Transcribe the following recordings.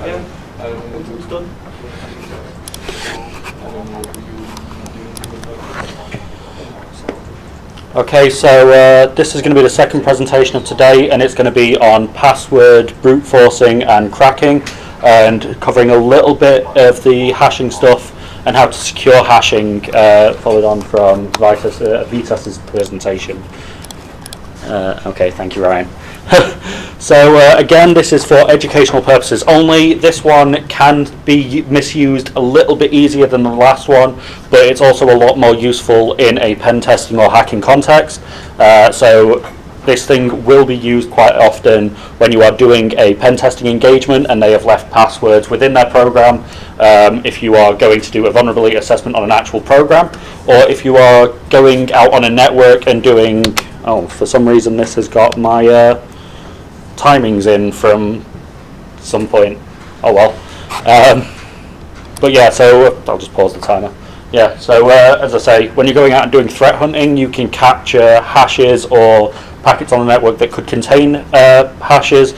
Yeah, it's done. Okay, so this is going to be the second presentation of today, and it's going to be on password brute forcing and cracking, and covering a little bit of the hashing stuff and how to secure hashing, followed on from Vitas's presentation. Okay, thank you, Ryan. So again, this is for educational purposes only. This one can be misused a little bit easier than the last one, but it's also a lot more useful in a pen testing or hacking context. So this thing will be used quite often when you are doing a pen testing engagement and they have left passwords within their program, if you are going to do a vulnerability assessment on an actual program, or if you are going out on a network and doing, for some reason this has got my timings in from some point. Oh well. But yeah, so I'll just pause the timer. Yeah, so as I say, when you're going out and doing threat hunting, you can capture hashes or packets on the network that could contain hashes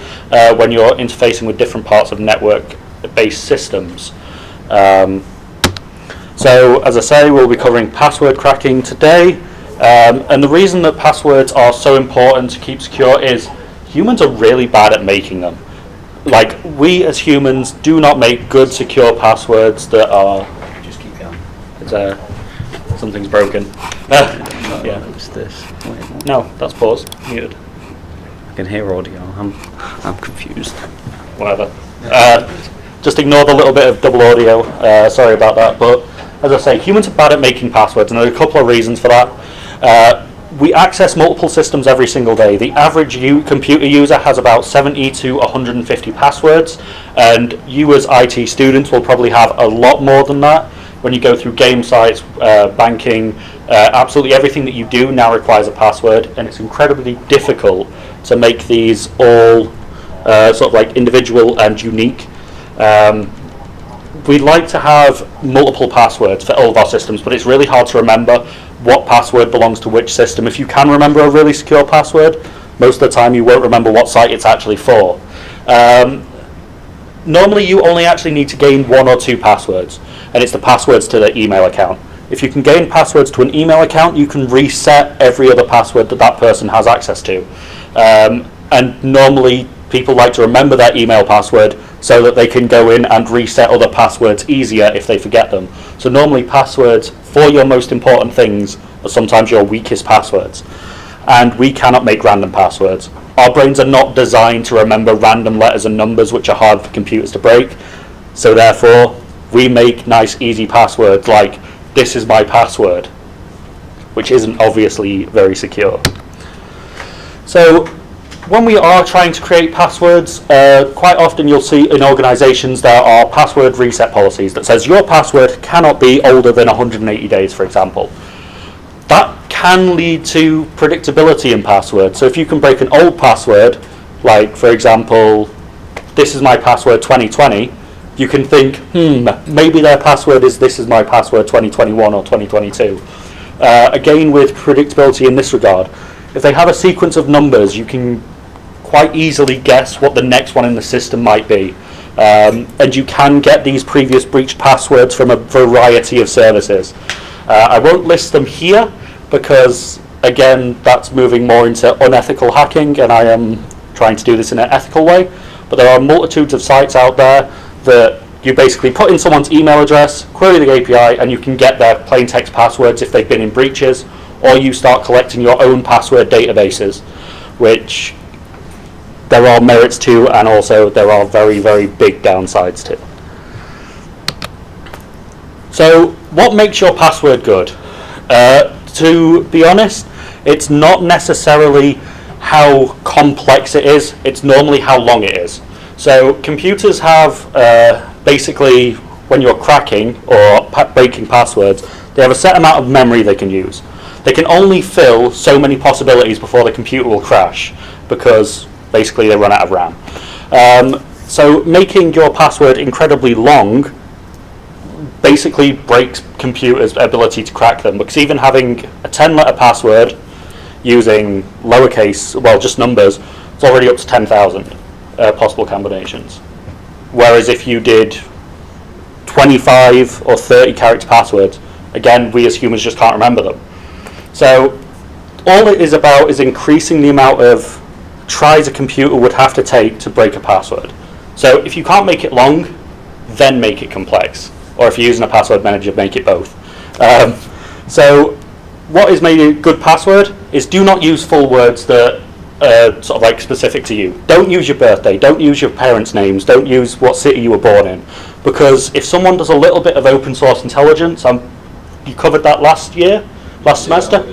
when you're interfacing with different parts of network-based systems. So as I say, we'll be covering password cracking today. And the reason that passwords are so important to keep secure is humans are really bad at making them. Like, we as humans do not make good secure passwords that are... Just keep going. It's, something's broken. Yeah. What's this? Wait, No, that's paused. Muted. I can hear audio. I'm confused. Whatever. Just ignore the little bit of double audio. Sorry about that. But as I say, humans are bad at making passwords, and there are a couple of reasons for that. We access multiple systems every single day. The average computer user has about 70 to 150 passwords, and you as IT students will probably have a lot more than that. When you go through game sites, banking, absolutely everything that you do now requires a password, and it's incredibly difficult to make these all sort of like individual and unique. We'd like to have multiple passwords for all of our systems, but it's really hard to remember what password belongs to which system. If you can remember a really secure password, most of the time you won't remember what site it's actually for. Normally you only actually need to gain one or two passwords, and it's the passwords to the email account. If you can gain passwords to an email account, you can reset every other password that that person has access to. And normally people like to remember their email password so that they can go in and reset other passwords easier if they forget them. So normally passwords for your most important things are sometimes your weakest passwords. And we cannot make random passwords. Our brains are not designed to remember random letters and numbers which are hard for computers to break. So therefore, we make nice easy passwords like, this is my password, which isn't obviously very secure. So when we are trying to create passwords, quite often you'll see in organizations there are password reset policies that says your password cannot be older than 180 days, for example. That can lead to predictability in passwords. So if you can break an old password, like for example, this is my password 2020, you can think, maybe their password is this is my password 2021 or 2022. Again, with predictability in this regard, if they have a sequence of numbers, you can quite easily guess what the next one in the system might be. And you can get these previous breached passwords from a variety of services. I won't list them here because, again, that's moving more into unethical hacking, and I am trying to do this in an ethical way. But there are multitudes of sites out there that you basically put in someone's email address, query the API, and you can get their plain text passwords if they've been in breaches, or you start collecting your own password databases, which there are merits to, and also there are very, very big downsides to. So what makes your password good? To be honest, it's not necessarily how complex it is, it's normally how long it is. So computers have basically, when you're cracking or breaking passwords, they have a set amount of memory they can use. They can only fill so many possibilities before the computer will crash, because basically they run out of RAM. So making your password incredibly long basically breaks computers' ability to crack them, because even having a 10-letter password using lowercase, well, just numbers, it's already up to 10,000 possible combinations. Whereas if you did 25 or 30 character passwords, again, we as humans just can't remember them. So all it is about is increasing the amount of tries a computer would have to take to break a password. So if you can't make it long, then make it complex. Or if you're using a password manager, make it both. So what is made a good password is do not use full words that are sort of like specific to you. Don't use your birthday, don't use your parents' names, don't use what city you were born in. Because if someone does a little bit of open source intelligence, you covered that last semester?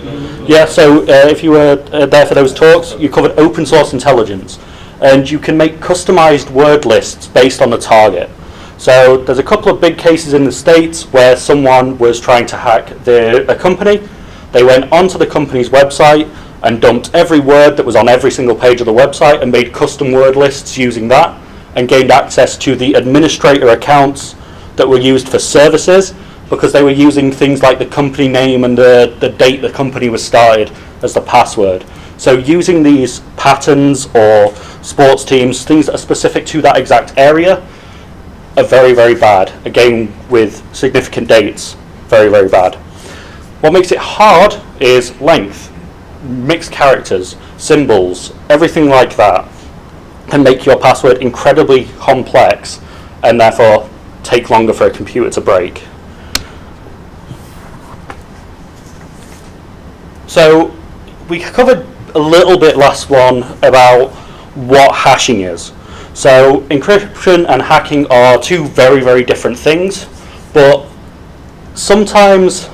Yeah, so if you were there for those talks, you covered open source intelligence. And you can make customized word lists based on the target. So there's a couple of big cases in the States where someone was trying to hack a company. They went onto the company's website and dumped every word that was on every single page of the website and made custom word lists using that, and gained access to the administrator accounts that were used for services, because they were using things like the company name and the date the company was started as the password. So using these patterns or sports teams, things that are specific to that exact area, are very, very bad. Again, with significant dates, very, very bad. What makes it hard is length. Mixed characters, symbols, everything like that can make your password incredibly complex and therefore take longer for a computer to break. So we covered a little bit last one about what hashing is. So encryption and hacking are two very, very different things, but sometimes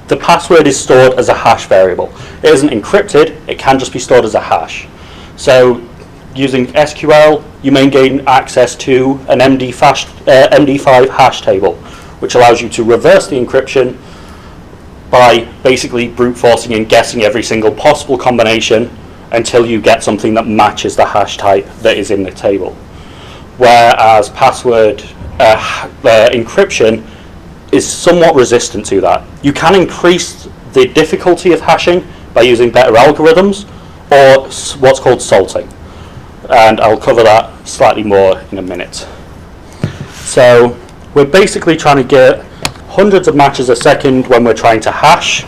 the password is stored as a hash variable. It isn't encrypted, it can just be stored as a hash. So using SQL, you may gain access to an MD5 hash table, which allows you to reverse the encryption by basically brute forcing and guessing every single possible combination until you get something that matches the hash type that is in the table. Whereas password encryption is somewhat resistant to that. You can increase the difficulty of hashing by using better algorithms or what's called salting. And I'll cover that slightly more in a minute. So we're basically trying to get hundreds of matches a second when we're trying to hash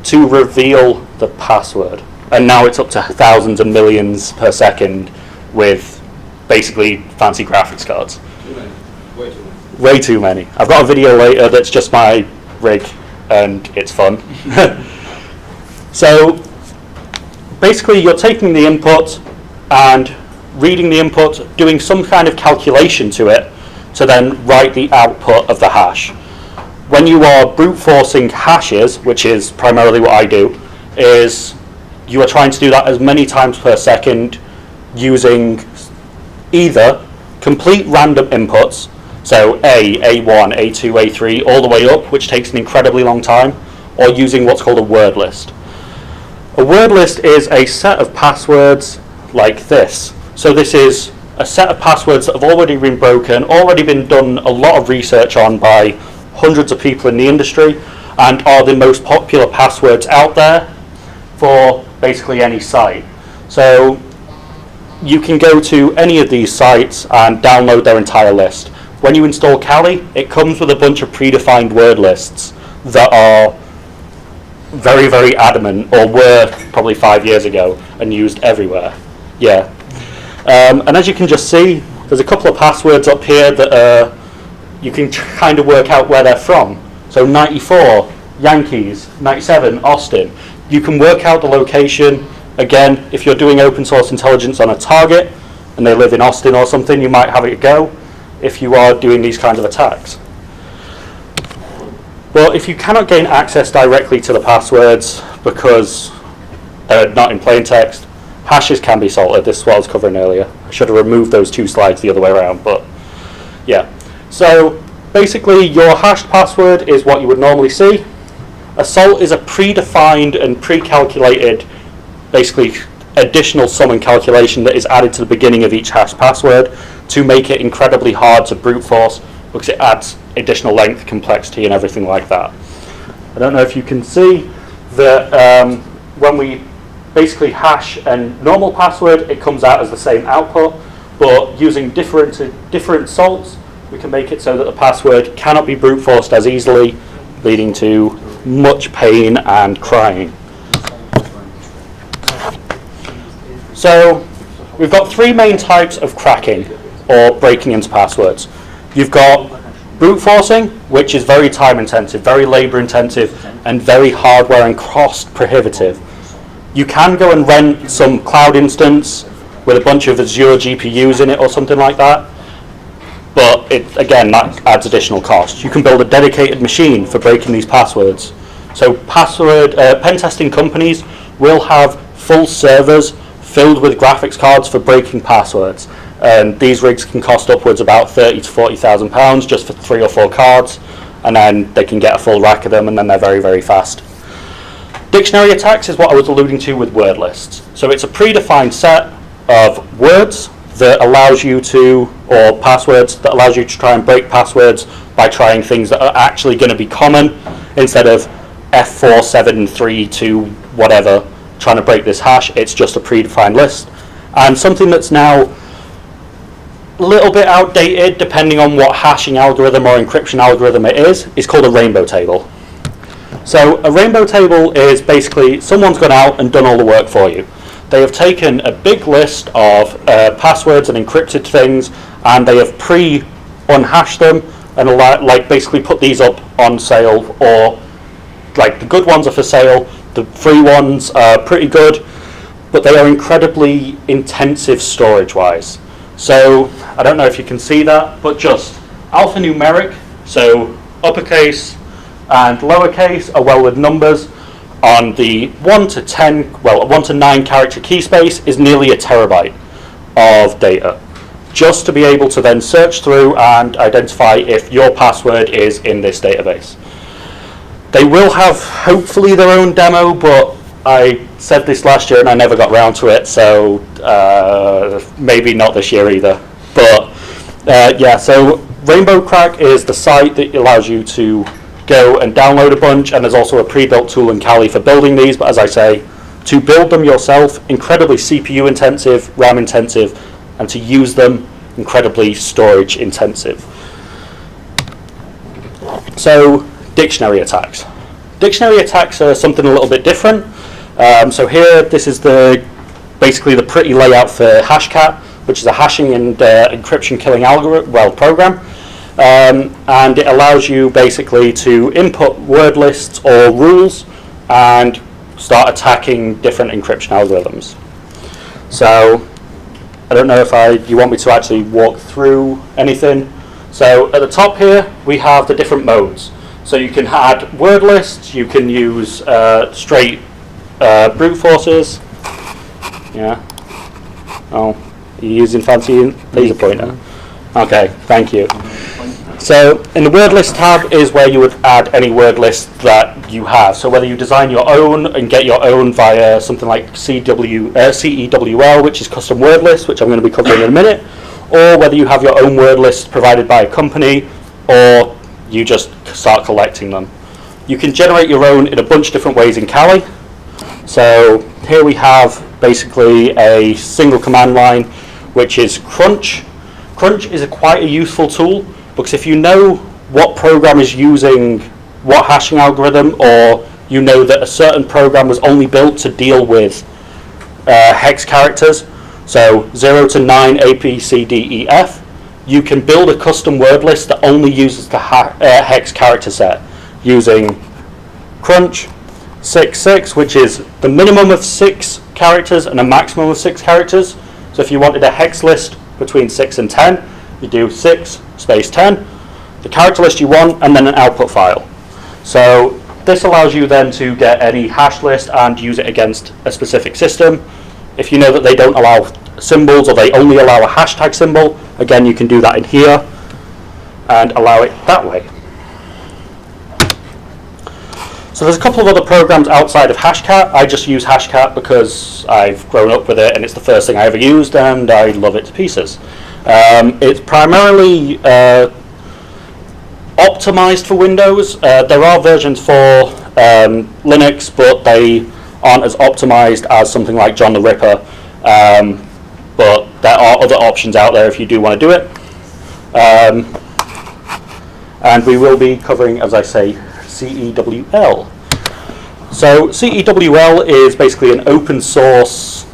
to reveal the password. And now it's up to thousands and millions per second with basically fancy graphics cards. Too many. Way too many. Way too many. I've got a video later that's just my rig and it's fun. So basically you're taking the input and reading the input, doing some kind of calculation to it to then write the output of the hash. When you are brute forcing hashes, which is primarily what I do, is you are trying to do that as many times per second using either complete random inputs, so A, A1, A2, A3, all the way up, which takes an incredibly long time, or using what's called a word list. A word list is a set of passwords like this. So this is a set of passwords that have already been broken, already been done a lot of research on by hundreds of people in the industry, and are the most popular passwords out there for basically any site. So you can go to any of these sites and download their entire list. When you install Kali, it comes with a bunch of predefined word lists that are very, very adamant, or were probably 5 years ago, and used everywhere. Yeah. And as you can just see, there's a couple of passwords up here that you can kind of work out where they're from. So 94, Yankees, 97, Austin. You can work out the location. Again, if you're doing open source intelligence on a target and they live in Austin or something, you might have it go if you are doing these kinds of attacks. Well, if you cannot gain access directly to the passwords because they're not in plain text, hashes can be salted. This is what I was covering earlier. I should have removed those two slides the other way around, but yeah. So basically your hashed password is what you would normally see. A salt is a predefined and pre-calculated, basically additional sum and calculation that is added to the beginning of each hash password to make it incredibly hard to brute force, because it adds additional length, complexity, and everything like that. I don't know if you can see that when we basically hash a normal password, it comes out as the same output. but using different salts, we can make it so that the password cannot be brute forced as easily, leading to much pain and crying. So we've got three main types of cracking or breaking into passwords. You've got brute forcing, which is very time intensive, very labor intensive, and very hardware and cost prohibitive. You can go and rent some cloud instance with a bunch of Azure GPUs in it or something like that, but again, that adds additional cost. You can build a dedicated machine for breaking these passwords. So pen testing companies will have full servers filled with graphics cards for breaking passwords. And these rigs can cost upwards about £30,000 to £40,000 just for 3 or 4 cards, and then they can get a full rack of them, and then they're very, very fast. Dictionary attacks is what I was alluding to with word lists. So it's a predefined set of words that allows you to, or passwords that allows you to try and break passwords by trying things that are actually going to be common instead of F473 whatever trying to break this hash. It's just a predefined list. And something that's now a little bit outdated depending on what hashing algorithm or encryption algorithm it is called a rainbow table. So a rainbow table is basically someone's gone out and done all the work for you. They have taken a big list of passwords and encrypted things, and they have pre-unhashed them and like basically put these up on sale, or like the good ones are for sale, the free ones are pretty good, but they are incredibly intensive storage wise. So I don't know if you can see that, but just alphanumeric, so uppercase and lowercase are well with numbers. On the 1 to 9 character key space is nearly a terabyte of data, just to be able to then search through and identify if your password is in this database. They will have hopefully their own demo, but I said this last year and I never got round to it, so maybe not this year either. But yeah, so Rainbow Crack is the site that allows you to go and download a bunch, and there's also a pre-built tool in Kali for building these, but as I say, to build them yourself, incredibly CPU intensive, RAM intensive, and to use them, incredibly storage intensive. So dictionary attacks. Dictionary attacks are something a little bit different. So here, this is basically the pretty layout for Hashcat, which is a hashing and encryption killing program. And it allows you basically to input word lists or rules and start attacking different encryption algorithms. So I don't know if you want me to actually walk through anything. So at the top here we have the different modes. So you can add word lists, you can use straight brute forces. Yeah. Oh, are you using fancy laser pointer? Okay, thank you. So in the word list tab is where you would add any word list that you have. So whether you design your own and get your own via something like CEWL, which is custom word list, which I'm going to be covering in a minute, or whether you have your own word list provided by a company, or you just start collecting them. You can generate your own in a bunch of different ways in Kali. So here we have basically a single command line, which is crunch. Crunch is quite a useful tool, because if you know what program is using what hashing algorithm, or you know that a certain program was only built to deal with hex characters, so 0 to 9 A, B, C, D, E, F, you can build a custom word list that only uses the hex character set using crunch 6, which is the minimum of 6 characters and a maximum of 6 characters. So if you wanted a hex list between 6 and 10, you do 6 space 10, the character list you want, and then an output file. So this allows you then to get any hash list and use it against a specific system. If you know that they don't allow symbols, or they only allow a hashtag symbol, again you can do that in here and allow it that way. So there's a couple of other programs outside of Hashcat. I just use Hashcat because I've grown up with it and it's the first thing I ever used and I love it to pieces. It's primarily optimized for Windows. There are versions for Linux, but they aren't as optimized as something like John the Ripper. but there are other options out there if you do want to do it. And we will be covering, as I say, CEWL. So CEWL is basically an open source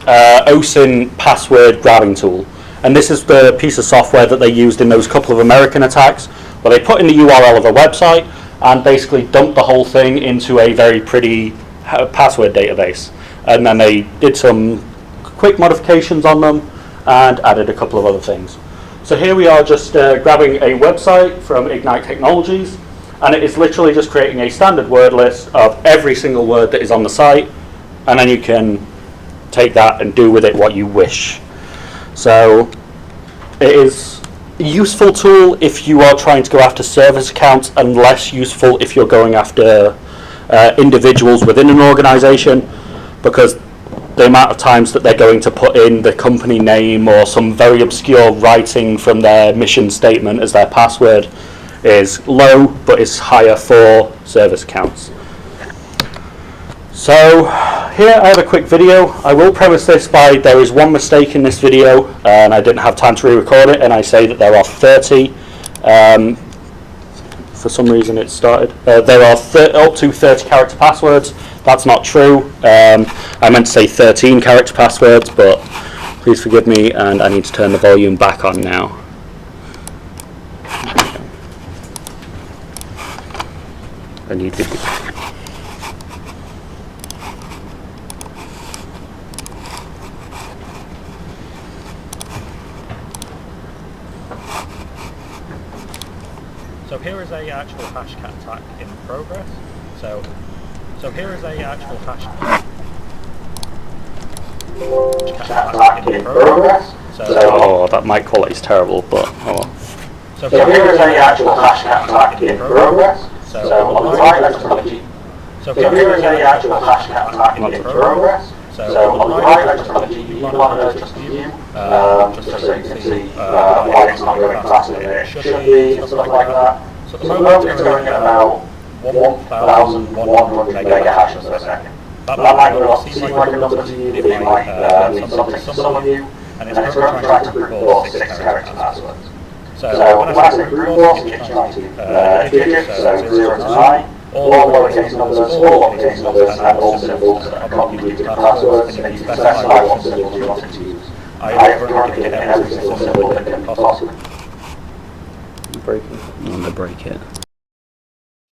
OSINT password grabbing tool. And this is the piece of software that they used in those couple of American attacks, where they put in the URL of a website and basically dumped the whole thing into a very pretty password database. And then they did some quick modifications on them and added a couple of other things. So here we are just grabbing a website from Ignite Technologies, and it is literally just creating a standard word list of every single word that is on the site, and then you can take that and do with it what you wish. So it is a useful tool if you are trying to go after service accounts, and less useful if you're going after individuals within an organization, because the amount of times that they're going to put in the company name or some very obscure writing from their mission statement as their password is low, but is higher for service accounts. So here I have a quick video. I will premise this by there is one mistake in this video, and I didn't have time to re-record it, and I say that there are 30. For some reason it started. There are up to 30 character passwords. That's not true. I meant to say 13 character passwords, but please forgive me, and I need to turn the volume back on now. I need to. So here is a actual hashcat attack in progress. So here is a actual hashcat attack in progress. Oh, that mic quality is terrible, but oh. So here is a actual hashcat attack in progress. So on the right electrology. So here is a actual hashcat attack in progress. So on the right electrology, you want to just view, just so you can see why it's not going faster than it should be, and stuff like that. So at the moment it's going at about 1,100 mega hashes per second. That might not seem like a number to you, it might mean something to some of you, and it's currently trying to brute force 6 character passwords. So when I say brute force, it's trying to digits, so 0 to 9, all lowercase numbers, all uppercase numbers, and all symbols that are commonly used in passwords, and you can specify what symbols you want to use. I have currently hidden every single symbol that can be possible. I'm going to break it.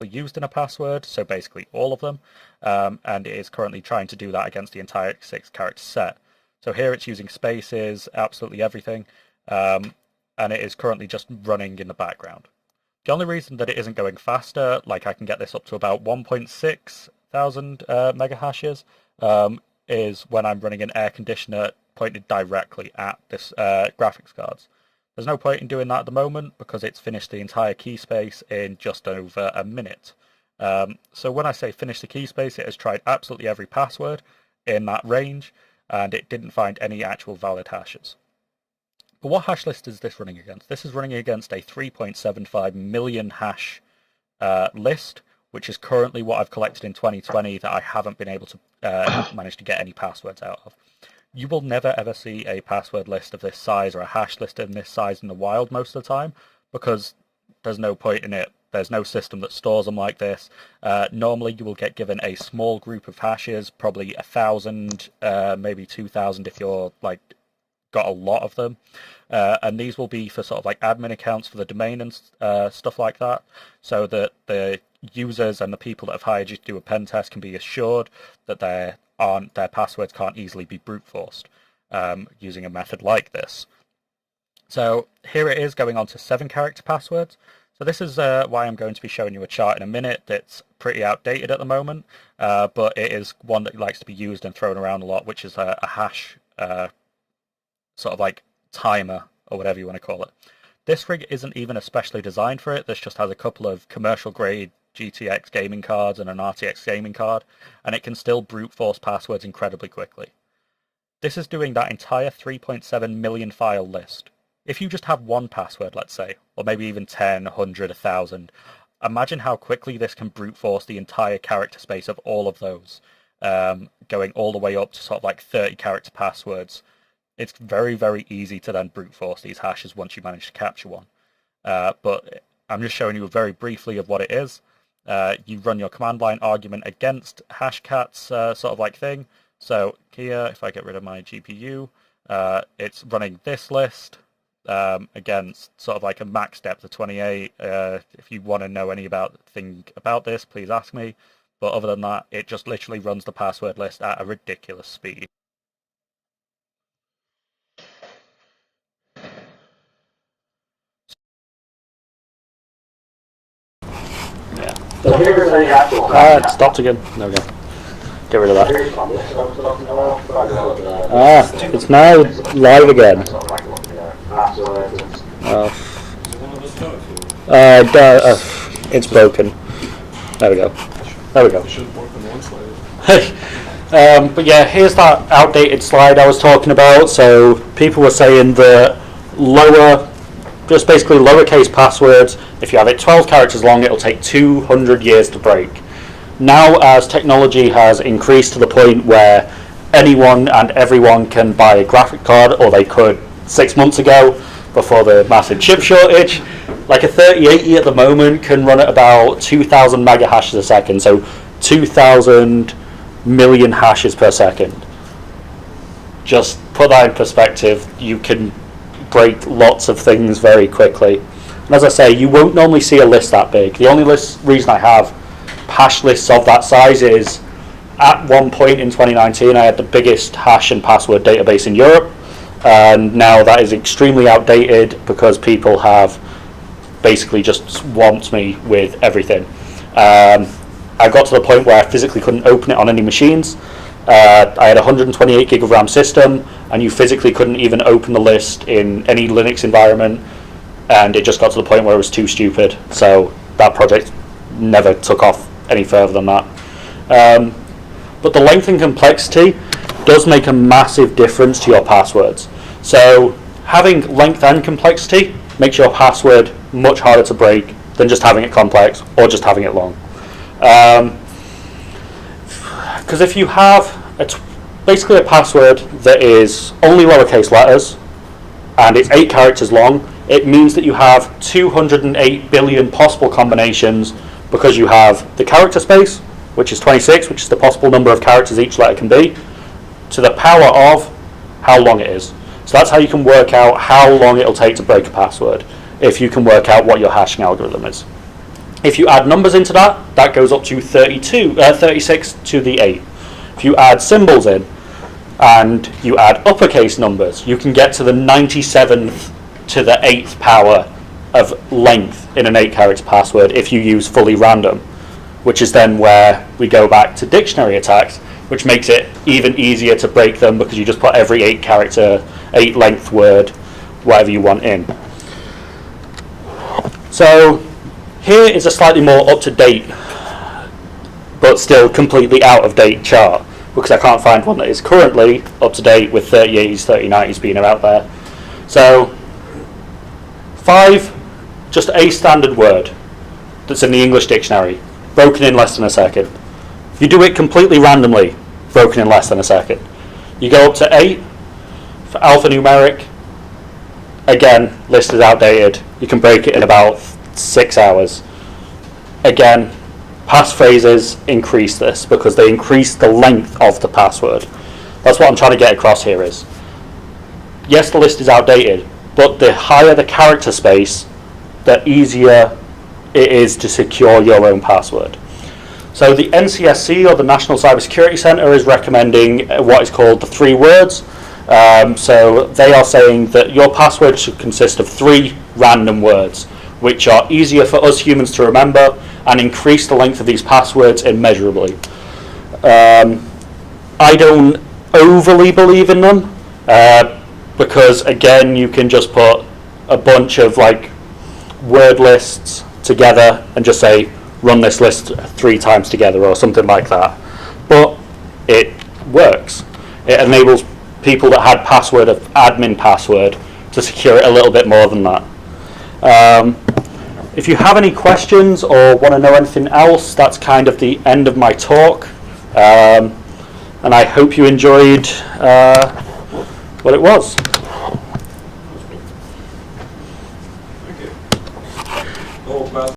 Used in a password, so basically all of them, and it is currently trying to do that against the entire 6 character set. So here it's using spaces, absolutely everything, and it is currently just running in the background. The only reason that it isn't going faster, like I can get this up to about 1.6 thousand mega hashes, is when I'm running an air conditioner pointed directly at this graphics cards. There's no point in doing that at the moment because it's finished the entire key space in just over a minute. So when I say finish the key space, it has tried absolutely every password in that range, and it didn't find any actual valid hashes. But what hash list is this running against? This is running against a 3.75 million hash list, which is currently what I've collected in 2020 that I haven't been able to manage to get any passwords out of. You will never ever see a password list of this size or a hash list in this size in the wild most of the time, because there's no point in it. There's no system that stores them like this. Normally you will get given a small group of hashes, probably 1,000, maybe 2,000 if you're like got a lot of them. And these will be for sort of like admin accounts for the domain and stuff like that, so that the users and the people that have hired you to do a pen test can be assured that their passwords can't easily be brute forced using a method like this. So here it is going on to 7 character passwords. So this is why I'm going to be showing you a chart in a minute that's pretty outdated at the moment, but it is one that likes to be used and thrown around a lot, which is a hash sort of like timer or whatever you want to call it. This rig isn't even especially designed for it. This just has a couple of commercial grade GTX gaming cards and an RTX gaming card, and it can still brute force passwords incredibly quickly. This is doing that entire 3.7 million file list. If you just have one password, let's say, or maybe even 10, 100, 1,000, imagine how quickly this can brute force the entire character space of all of those. going all the way up to sort of like 30 character passwords. It's very, very easy to then brute force these hashes once you manage to capture one. But I'm just showing you very briefly of what it is. You run your command line argument against hashcats sort of like thing. So here, if I get rid of my GPU, it's running this list against sort of like a max depth of 28. If you want to know anything about this, please ask me. But other than that, it just literally runs the password list at a ridiculous speed. Yeah. So here's the actual. It stopped again. There we go. Get rid of that. It's now live again. It's broken. There we go. There we go. But yeah, here's that outdated slide I was talking about. So people were saying that just basically lowercase passwords, if you have it 12 characters long, it'll take 200 years to break. Now, as technology has increased to the point where anyone and everyone can buy a graphic card, or they could 6 months ago before the massive chip shortage, like a 3080 at the moment can run at about 2,000 mega hashes a second, so 2,000 million hashes per second. Just put that in perspective, you can break lots of things very quickly. And as I say, you won't normally see a list that big. The only reason I have hash lists of that size is at one point in 2019 I had the biggest hash and password database in Europe, and now that is extremely outdated because people have basically just swamped me with everything. I got to the point where I physically couldn't open it on any machines. I had a 128 gig of RAM system, and you physically couldn't even open the list in any Linux environment, and it just got to the point where it was too stupid. So that project never took off any further than that. But the length and complexity does make a massive difference to your passwords. So having length and complexity makes your password much harder to break than just having it complex or just having it long. Because if you have basically a password that is only lowercase letters and it's 8 characters long, it means that you have 208 billion possible combinations, because you have the character space, which is 26, which is the possible number of characters each letter can be, to the power of how long it is. So that's how you can work out how long it'll take to break a password, if you can work out what your hashing algorithm is. If you add numbers into that, that goes up to 36 to the 8. If you add symbols in, and you add uppercase numbers, you can get to the 97th to the 8th power of length in an 8-character password if you use fully random, which is then where we go back to dictionary attacks, which makes it even easier to break them because you just put every 8 length word, whatever you want in. So here is a slightly more up-to-date but still completely out-of-date chart, because I can't find one that is currently up-to-date with 3080s, 3090s being out there. So 5, just a standard word that's in the English dictionary, broken in less than a second. You do it completely randomly, broken in less than a second. You go up to 8 for alphanumeric. Again, list is outdated. You can break it in about 6 hours. Again, passphrases increase this because they increase the length of the password. That's what I'm trying to get across here is, yes, the list is outdated, but the higher the character space, the easier it is to secure your own password. So the NCSC, or the National Cybersecurity Centre, is recommending what is called the 3 words. So they are saying that your password should consist of 3 random words, which are easier for us humans to remember and increase the length of these passwords immeasurably. I don't overly believe in them, because again, you can just put a bunch of like word lists together and just say run this list 3 times together or something like that. But it works. It enables people that had password of admin password to secure it a little bit more than that. If you have any questions or want to know anything else, that's kind of the end of my talk. and I hope you enjoyed what it was. Thank you.